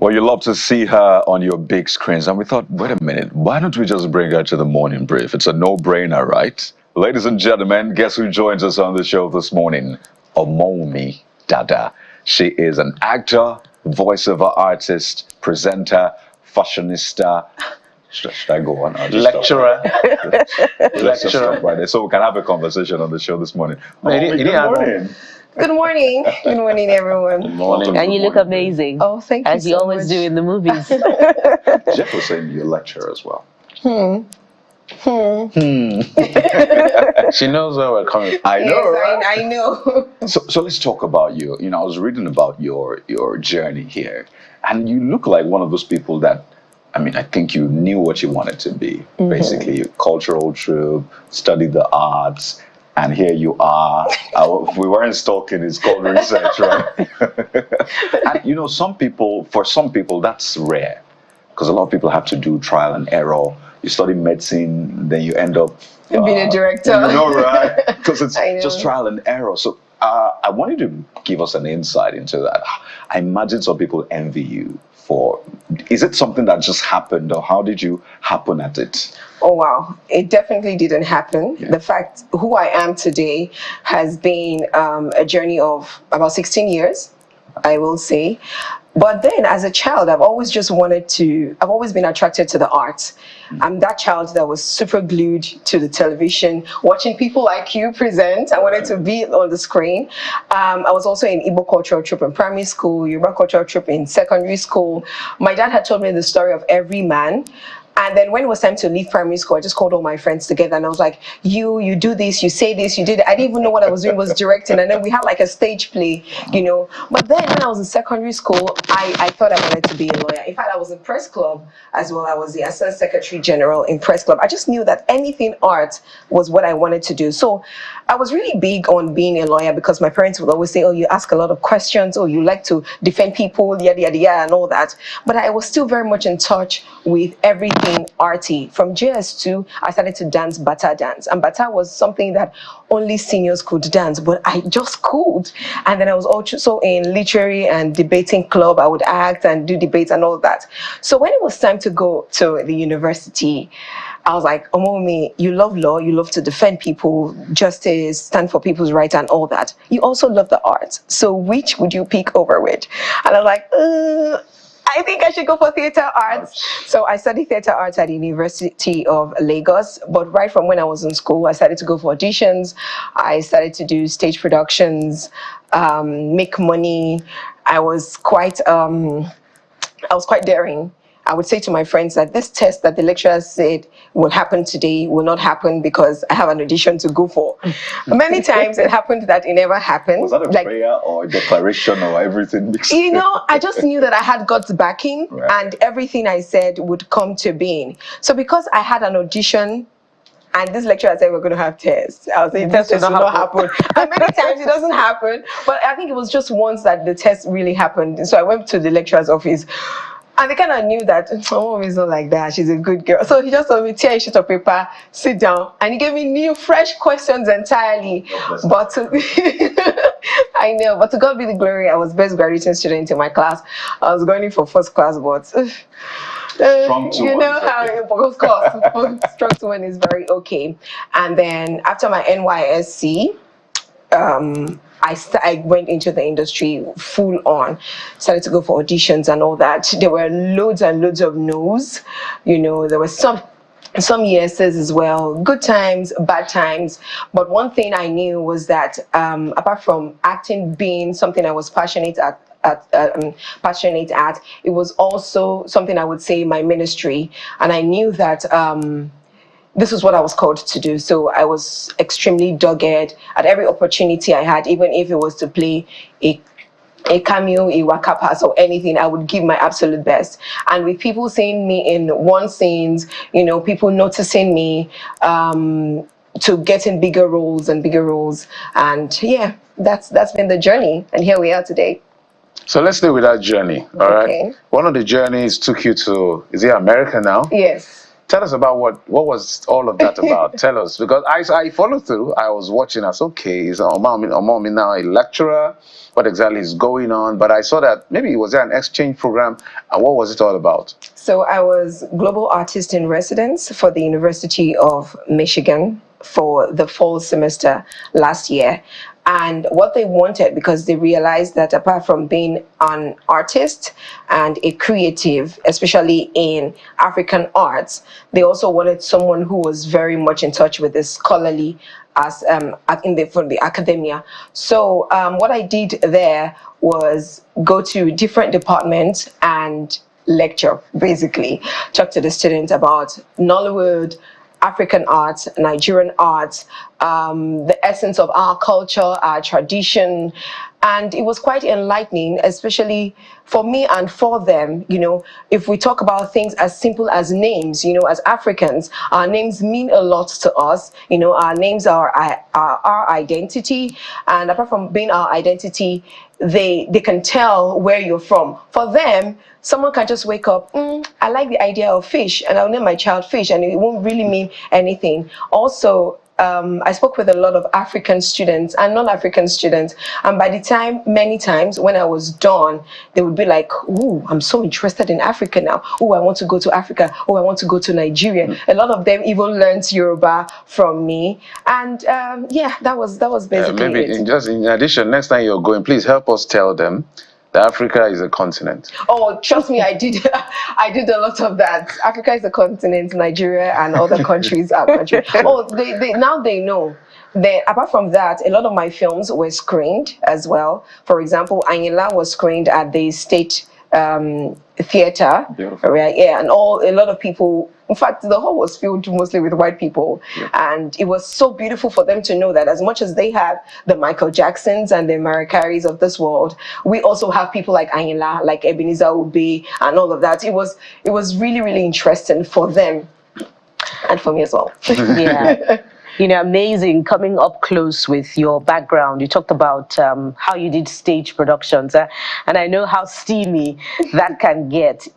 Well, you love to see her on your big screens. And we thought, wait a minute, why don't we just bring her to the morning brief? It's a no-brainer, right? Ladies and gentlemen, guess who joins us on the show this morning? Omowunmi Dada. She is an actor, voiceover artist, presenter, fashionista. Should I go on? Lecturer. Let's just stop right there. So we can have a conversation on the show this morning. Good morning. Good morning. Good morning, everyone. Good morning. And you look amazing. Oh, thank you. As you so always much. do in the movies. Jeff was saying you're a lecturer as well. She knows where we're coming from. I know, Yes, right? I know. So let's talk about you. You know, I was reading about your journey here, and you look like one of those people that, I mean, I think you knew what you wanted to be. Basically, a cultural troupe, studied the arts, and here you are. We weren't stalking; it's called research, right? And you know, for some people, that's rare, because a lot of people have to do trial and error. You study medicine, then you end up Being a director. You know, right? Because it's I know. just trial and error. So I wanted to give us an insight into that. I imagine some people envy you for. Is it something that just happened, or how did you happen at it? Oh, wow. It definitely didn't happen. Yeah. The fact who I am today has been a journey of about 16 years, I will say. But then as a child, I've always been attracted to the arts. I'm that child that was super glued to the television, watching people like you present. I wanted to be on the screen. I was also in Igbo cultural troupe in primary school, Yoruba cultural troupe in secondary school. My dad had told me the story of every man. And then when it was time to leave primary school, I just called all my friends together and I was like, you do this, you say this, you did it. I didn't even know what I was doing, was directing. And then we had like a stage play, you know. But then when I was in secondary school, I thought I wanted to be a lawyer. In fact, I was in press club as well. I was the assistant secretary general in press club. I just knew that anything art was what I wanted to do. So I was really big on being a lawyer because my parents would always say, oh, you ask a lot of questions, oh, you like to defend people, yada, yada, yada, and all that. But I was still very much in touch with everything arty. From JS2, I started to dance bata dance. And bata was something that only seniors could dance, but I just could. And then I was also in literary and debating club. I would act and do debates and all that. So when it was time to go to the university, I was like, Omowunmi, you love law, you love to defend people, justice, stand for people's rights and all that. You also love the arts. So which would you pick over which? And I was like, I think I should go for theatre arts. So I studied theatre arts at the University of Lagos. But right from when I was in school, I started to go for auditions. I started to do stage productions, make money. I was quite daring. I would say to my friends that this test that the lecturer said will happen today will not happen because I have an audition to go for. Many times it happened that it never happened. Was that a prayer or a declaration or everything mixed? You know, I just knew that I had God's backing, Right. and everything I said would come to being. So because I had an audition, and this lecturer said we're going to have tests, I was saying tests will not happen. And many times it doesn't happen. But I think it was just once that the test really happened. So I went to the lecturer's office. And they kind of knew that Omowunmi is not like that. She's a good girl. So he just told me, tear a sheet of paper, sit down. And he gave me new, fresh questions entirely. But I know, but to God be the glory, I was best graduating student in my class. I was going in for first class, but you know how, of course, strong to one is very okay. And then after my NYSC, I went into the industry full on, started to go for auditions and all that. There were loads and loads of no's. You know, there were some yeses as well, good times, bad times. But one thing I knew was that apart from acting being something I was passionate at, it was also something I would say my ministry. And I knew that this is what I was called to do. So I was extremely dogged at every opportunity I had, even if it was to play a cameo, a waka pass or anything, I would give my absolute best. And with people seeing me in one scenes, you know, people noticing me, to getting bigger roles. And yeah, that's been the journey. And here we are today. So let's stay with that journey, all right? Okay. One of the journeys took you to, is it America now? Yes. Tell us about what was all of that about. Tell us, because I followed through. I was watching. I was okay. Is Omowunmi now a lecturer? What exactly is going on? But I saw that maybe was there an exchange program. What was it all about? So I was global artist in residence for the University of Michigan for the fall semester last year. And what they wanted, because they realized that apart from being an artist and a creative, especially in African arts, they also wanted someone who was very much in touch with the scholarly as from the academia. So what I did there was go to different departments and lecture, basically talk to the students about Nollywood, African arts, Nigerian arts, the essence of our culture, our tradition. And it was quite enlightening, especially for me and for them. You know, if we talk about things as simple as names, you know, as Africans, our names mean a lot to us. You know, our names are our identity. And apart from being our identity, they can tell where you're from. For them, someone can just wake up, I like the idea of fish, and I'll name my child Fish, and it won't really mean anything. Also, I spoke with a lot of African students and non-African students, and by the time, many times when I was done, they would be like, "Ooh, I'm so interested in Africa now. Oh, I want to go to Africa. Oh, I want to go to Nigeria." A lot of them even learned Yoruba from me, and yeah, that was basically Maybe it. in addition, next time you're going, please help us tell them that Africa is a continent. Oh, trust me, I did. I did a lot of that. Africa is a continent. Nigeria and other countries are countries. Oh, they now they know. Then, apart from that, a lot of my films were screened as well. For example, Eniola was screened at the State Theatre. Beautiful. Right? Yeah, and a lot of people. In fact, the hall was filled mostly with white people, and it was so beautiful for them to know that as much as they have the Michael Jacksons and the Mariah Careys of this world, we also have people like Eniola, like Ebenezer Obey, and all of that. It was really, really interesting for them, and for me as well. Yeah. You know, amazing coming up close with your background. You talked about how you did stage productions, and I know how steamy that can get.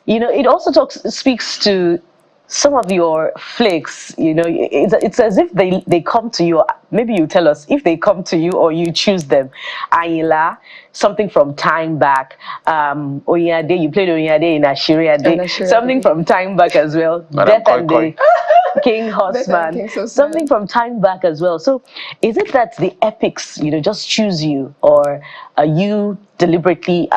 You know, it also speaks to some of your flicks. You know, it's as if they come to you. Maybe you tell us if they come to you or you choose them. Ayla, something from Time Back. Oyade, you played Oyade in Ashiriade. Something from Time Back as well. Madam Death and Koi. the King Horseman. Something from Time Back as well. So is it that the epics, you know, just choose you, or are you deliberately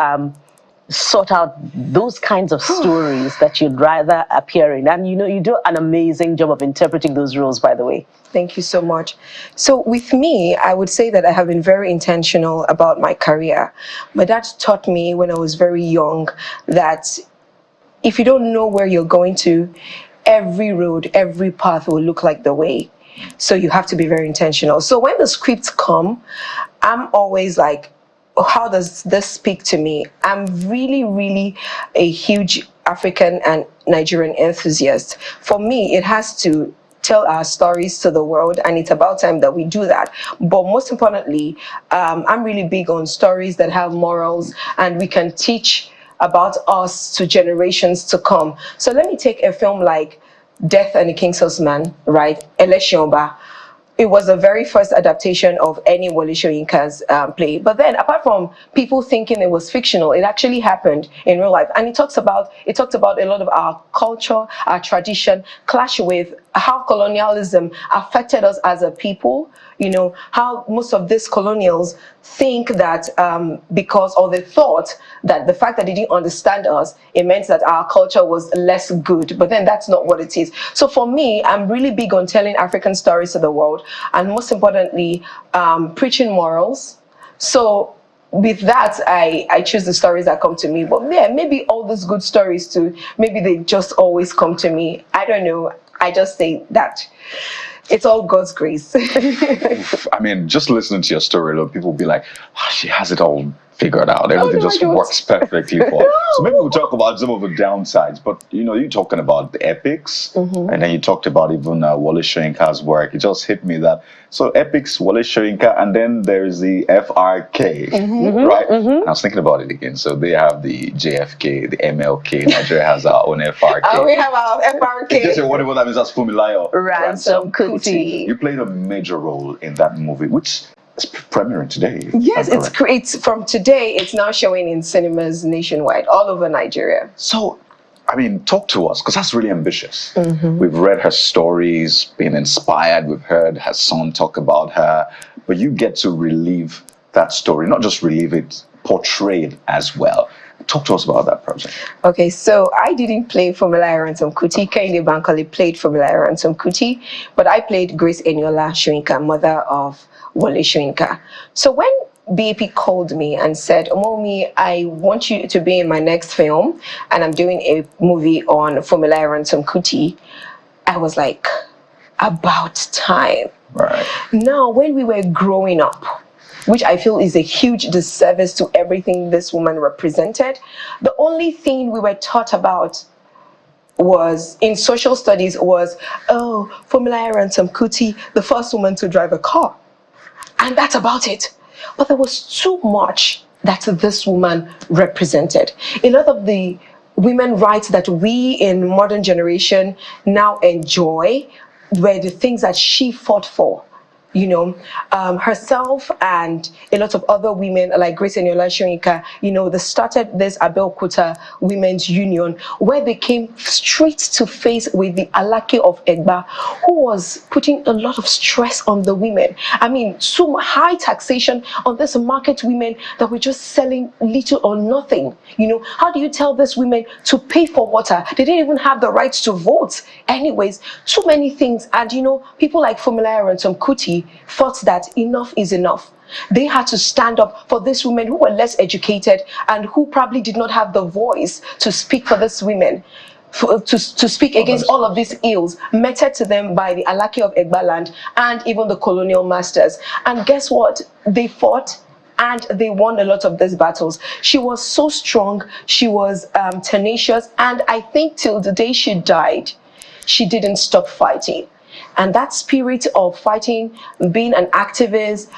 sort out those kinds of stories that you'd rather appear in? And you know, you do an amazing job of interpreting those roles, by the way. Thank you so much. So with me, I would say that I have been very intentional about my career. My dad taught me when I was very young that if you don't know where you're going to, every road, every path will look like the way. So you have to be very intentional. So when the scripts come, I'm always like, how does this speak to me? I'm really, really a huge African and Nigerian enthusiast. For me, it has to tell our stories to the world, and it's about time that we do that. But most importantly, I'm really big on stories that have morals, and we can teach about us to generations to come. So let me take a film like Death and the King's Horseman, right? Eleshionba. It was the very first adaptation of any Wole Soyinka's play. But then, apart from people thinking it was fictional, it actually happened in real life. And it talked about a lot of our culture, our tradition, clash with how colonialism affected us as a people. You know, how most of these colonials think that they thought that the fact that they didn't understand us, it meant that our culture was less good. But then that's not what it is. So for me, I'm really big on telling African stories to the world, and most importantly, preaching morals. So with that, I choose the stories that come to me. But yeah, maybe all those good stories too, maybe they just always come to me. I don't know. I just say that it's all God's grace. I mean, just listening to your story, a lot of people will be like, oh, she has it all figured out. Everything just works perfectly for. No. So maybe we'll talk about some of the downsides. But you're talking about the epics, and then you talked about even Wole Soyinka's work. It just hit me that epics, Wole Soyinka, and then there's the FRK, right? I was thinking about it again. So they have the JFK, the MLK. Nigeria has our own FRK. We have our FRK. In case you're wondering what that means, that's Fumilayo Ransom Kuti. You played a major role in that movie, which is premiering today. Yes, it's from today. It's now showing in cinemas nationwide, all over Nigeria. So, I mean, talk to us, because that's really ambitious. We've read her stories, been inspired. We've heard her son talk about her, but you get to relive that story, not just relive it, portray it as well. Talk to us about that project. Okay, so I didn't play Fumilayo Ransom Kuti. Kehinde Bankole played Fumilayo Ransom Kuti, but I played Grace Eniola Soyinka, mother of Wole Soyinka. So when BAP called me and said, Omowunmi, I want you to be in my next film, and I'm doing a movie on Fumilayo Ransom Kuti, I was like, about time. Right. Now, when we were growing up, which I feel is a huge disservice to everything this woman represented, the only thing we were taught about was, in social studies, was, Fumilayo Ransom Kuti, the first woman to drive a car. And that's about it. But there was too much that this woman represented. A lot of the women rights that we in modern generation now enjoy were the things that she fought for. Herself and a lot of other women like Grace Eniola Soyinka, they started this Abeokuta Women's Union, where they came straight to face with the Alake of Egba, who was putting a lot of stress on the women. I mean, so high taxation on this market women that were just selling little or nothing. How do you tell these women to pay for water? They didn't even have the right to vote. Anyways, too many things. And people like Fumilayo Ransom Kuti thought that enough is enough. They had to stand up for these women who were less educated and who probably did not have the voice to speak for these women, to speak against all of these ills meted to them by the Alake of Egba land and even the colonial masters. And guess what? They fought and they won a lot of these battles. She was so strong, she was tenacious, and I think till the day she died, she didn't stop fighting. And that spirit of fighting, being an activist,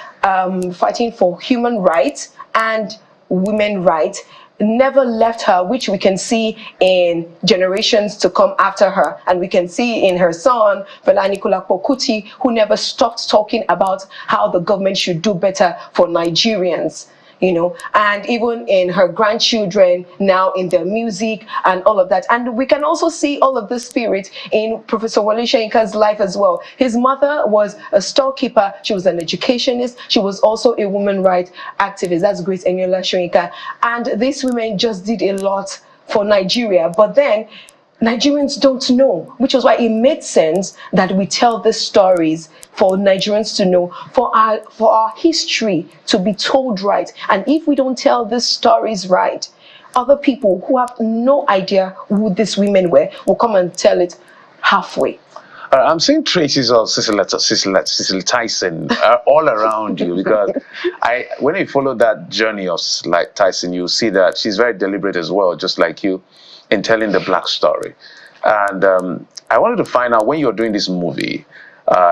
fighting for human rights and women's rights never left her, which we can see in generations to come after her. And we can see in her son, Fela Anikulapo Kuti, who never stopped talking about how the government should do better for Nigerians. And even in her grandchildren now in their music and all of that. And we can also see all of this spirit in Professor Wole Soyinka's life as well. His mother was a storekeeper. She was an educationist. She was also a women's rights activist. That's Grace Eniola Soyinka. And these women just did a lot for Nigeria. But then Nigerians don't know, which is why it made sense that we tell these stories for Nigerians to know, for our history to be told right. And if we don't tell these stories right, other people who have no idea who these women were will come and tell it halfway. I'm seeing traces of Cicely Tyson all around you, because when you follow that journey of Tyson, you see that she's very deliberate as well, just like you, in telling the Black story. And I wanted to find out, when you're doing this movie,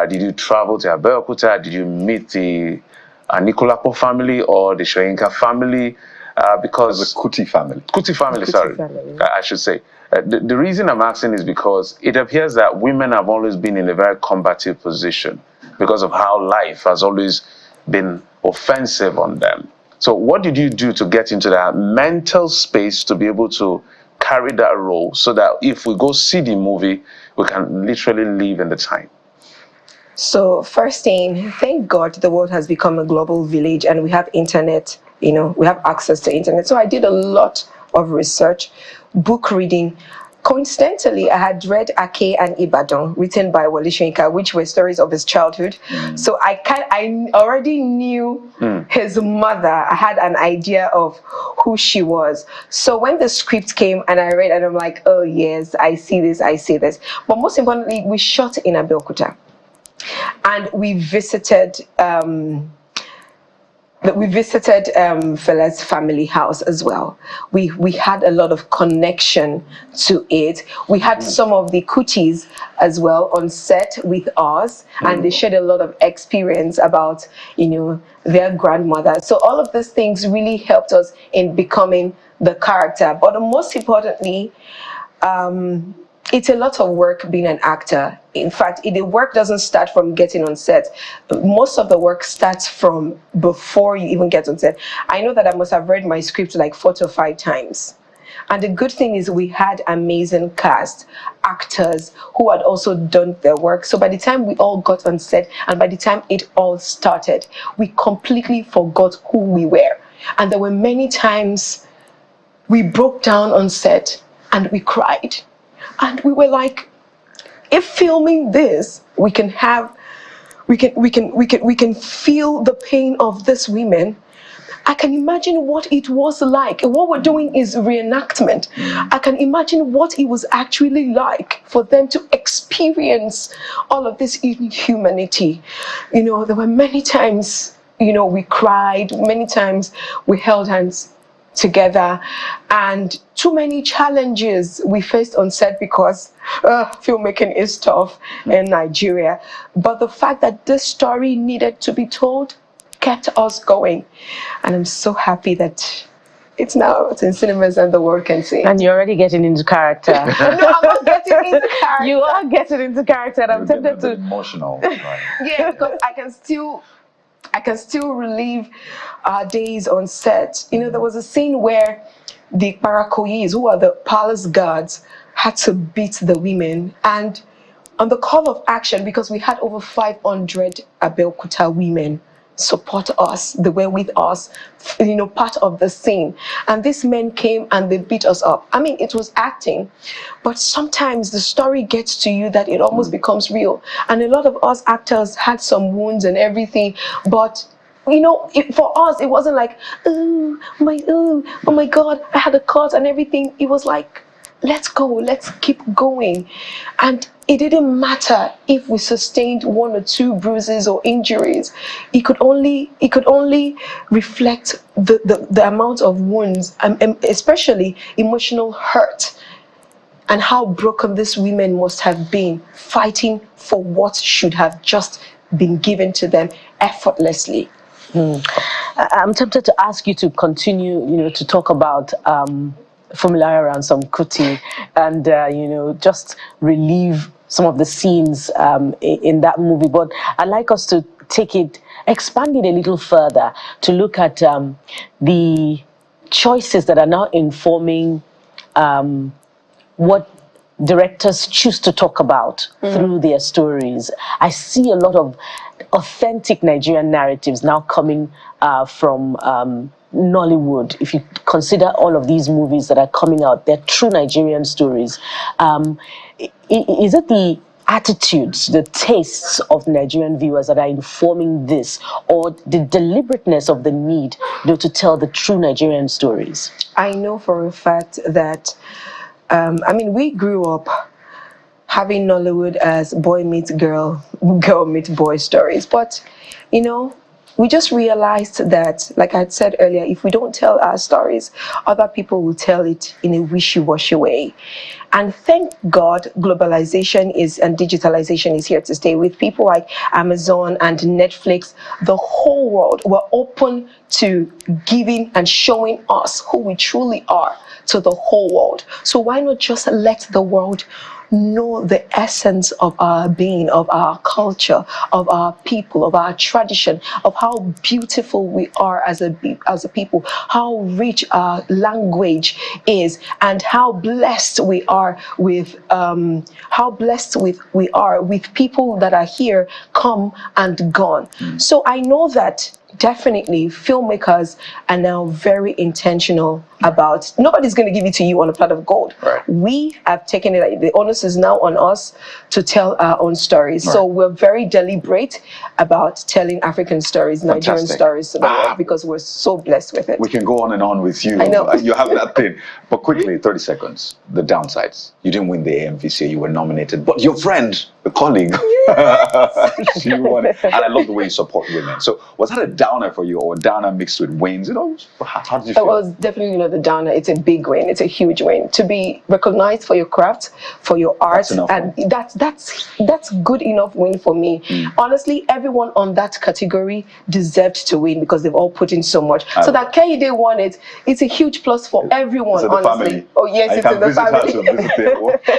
did you travel to Abeokuta? Did you meet the Anikulapo family or the Soyinka family? Because the Kuti family. Kuti family, Kuti sorry, family. I should say. The reason I'm asking is because it appears that women have always been in a very combative position because of how life has always been offensive on them. So what did you do to get into that mental space to be able to carry that role, so that if we go see the movie, we can literally live in the time? So first thing, thank God the world has become a global village and we have internet, we have access to internet. So I did a lot of research, book reading. Coincidentally, I had read Ake and Ibadan, written by Wole Soyinka, which were stories of his childhood. So I already knew his mother. I had an idea of who she was. So when the script came and I read, and I'm like, oh yes, I see this. But most importantly, we shot in Abeokuta. And we visited we visited Fela's family house as well. We had a lot of connection to it. We had some of the cooties as well on set with us, and they shared a lot of experience about, you know, their grandmother. So all of these things really helped us in becoming the character. But most importantly, it's a lot of work being an actor. In fact, the work doesn't start from getting on set. Most of the work starts from before you even get on set. I know that I must have read my script like 4 to 5 times. And the good thing is we had amazing cast, actors who had also done their work. So by the time we all got on set and by the time it all started, we completely forgot who we were. And there were many times we broke down on set and we cried. And we were like, if filming this, we can feel the pain of these women. I can imagine what it was like. What we're doing is reenactment. I can imagine what it was actually like for them to experience all of this inhumanity. You know, there were many times, you know, we cried, many times we held hands together, and too many challenges we faced on set because filmmaking is tough in Nigeria. But the fact that this story needed to be told kept us going, and I'm so happy that it's in cinemas and the world can see it. And you're already getting into character. No, I'm not getting into character. You are getting into character, and I'm tempted to. Emotional. Right? Yeah, because I can still relive our days on set. You know, there was a scene where the Parakoyis, who are the palace guards, had to beat the women. And on the call of action, because we had over 500 Abeokuta women support us, they were with us, you know, part of the scene. And these men came and they beat us up. I mean, it was acting, but sometimes the story gets to you that it almost becomes real. And a lot of us actors had some wounds and everything, but you know, for us, it wasn't like, oh my God, I had a cut and everything. It was like, let's go, let's keep going. And it didn't matter if we sustained 1 or 2 bruises or injuries. It could only reflect the amount of wounds, and especially emotional hurt, and how broken these women must have been fighting for what should have just been given to them effortlessly. I'm tempted to ask you to continue, you know, to talk about formula around some kuti and you know, just relieve some of the scenes in that movie. But I'd like us to expand it a little further to look at the choices that are now informing what directors choose to talk about through their stories. I see a lot of authentic Nigerian narratives now coming from Nollywood. If you consider all of these movies that are coming out, they're true Nigerian stories. Is it the attitudes, the tastes of Nigerian viewers that are informing this, or the deliberateness of the need, you know, to tell the true Nigerian stories? I know for a fact that I mean, we grew up having Nollywood as boy meets girl, girl meets boy stories. But, you know, we just realized that, like I said earlier, if we don't tell our stories, other people will tell it in a wishy-washy way. And thank God, globalization and digitalization is here to stay. With people like Amazon and Netflix, the whole world, we're open to giving and showing us who we truly are to the whole world. So why not just let the world know the essence of our being, of our culture, of our people, of our tradition, of how beautiful we are as a people, how rich our language is, and how blessed we are with people that are here, come and gone. So I know that definitely filmmakers are now very intentional about, nobody's going to give it to you on a plate of gold. Right. We have taken it, the onus is now on us to tell our own stories. Right. So we're very deliberate about telling African stories, Nigerian stories to the world, because we're so blessed with it. We can go on and on with you. I know. You have that thing. But quickly, 30 seconds, the downsides. You didn't win the AMVCA, you were nominated, but your friend, a colleague, She won it. And I love the way you support women. So was that a downer for you, or a downer mixed with wins? You know, how did you feel? It was definitely, the downer. It's a big win. It's a huge win to be recognized for your craft, for your art, and that's good enough win for me. Honestly, everyone on that category deserved to win because they've all put in so much. So that Kehinde won it, it's a huge plus for everyone. Honestly, family. Oh yes, it's in the family.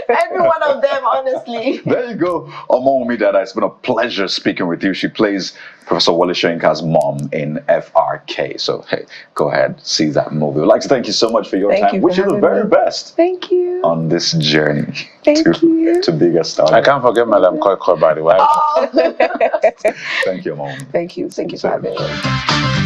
Every one of them, honestly. There you go, Omowunmi Dada. It's been a pleasure speaking with you. She plays Professor Wole Soyinka's mom in FRK. So hey, go ahead, see that movie. I'd like to thank you so much for your time. Wish you the very best. Thank you. On this journey Thank you. to bigger stars. I can't forget Madam Koi, by the way. Thank you, Mom. Thank you for having me.